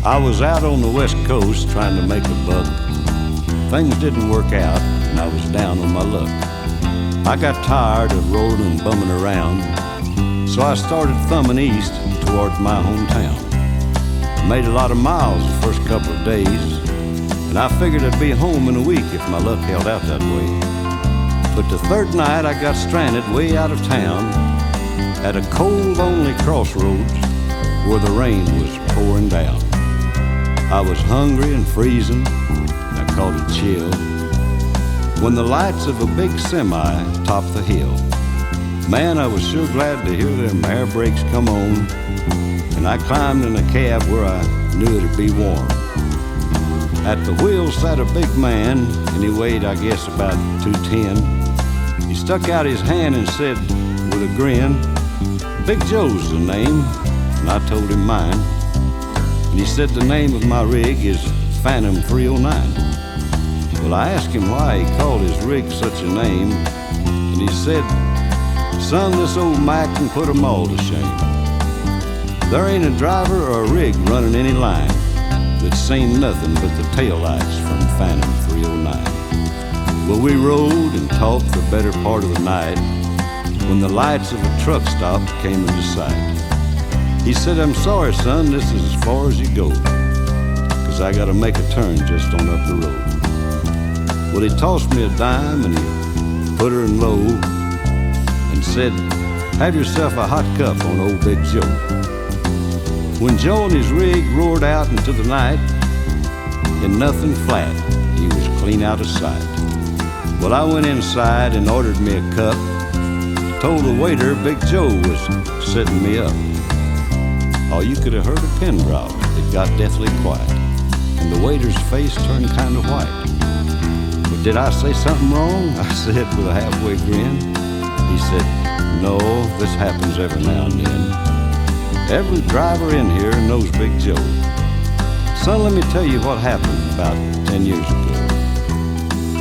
I was out on the West Coast trying to make a buck. Things didn't work out, and I was down on my luck. I got tired of rolling and bumming around, so I started thumbing east towards my hometown. I made a lot of miles the first couple of days, and I figured I'd be home in a week if my luck held out that way. But the third night I got stranded way out of town at a cold, lonely crossroads where the rain was pouring down. I was hungry and freezing, and I caught a chill when the lights of a big semi topped the hill. Man, I was sure glad to hear them air brakes come on, and I climbed in a cab where I knew it'd be warm. At the wheel sat a big man, and he weighed, I guess, about 210. He stuck out his hand and said with a grin, "Big Joe's the name," and I told him mine. And he said the name of my rig is Phantom 309. Well, I asked him why he called his rig such a name, and he said, "Son, this old Mac can put 'em all to shame. There ain't a driver or a rig running any line that's seen nothing but the taillights from Phantom 309. Well, we rode and talked the better part of the night when the lights of a truck stop came into sight. He said, "I'm sorry, son, this is as far as you go, 'cause I gotta make a turn just on up the road." Well, he tossed me a dime and he put her in low and said, "Have yourself a hot cup on old Big Joe." When Joe and his rig roared out into the night, in nothing flat, he was clean out of sight. Well, I went inside and ordered me a cup, told the waiter Big Joe was setting me up. Oh, you could have heard a pin drop. It got deathly quiet, and the waiter's face turned kind of white. "But did I say something wrong?" I said with a halfway grin. He said, "No, this happens every now and then. Every driver in here knows Big Joe. Son, let me tell you what happened about 10 years ago.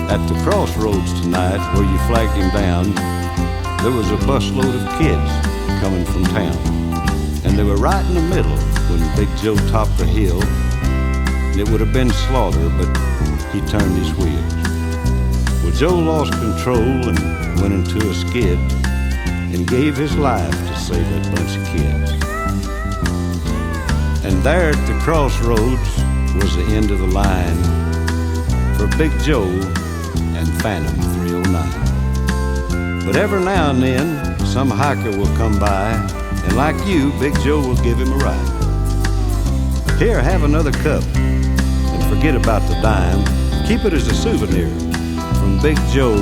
At the crossroads tonight where you flagged him down, there was a busload of kids coming from town. And they were right in the middle when Big Joe topped the hill. And it would have been slaughter, but he turned his wheels. Well, Joe lost control and went into a skid and gave his life to save that bunch of kids. And there at the crossroads was the end of the line for Big Joe and Phantom 309. But every now and then, some hiker will come by, and like you, Big Joe will give him a ride. Here, have another cup, and forget about the dime. Keep it as a souvenir from Big Joe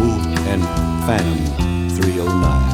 and Phantom 309.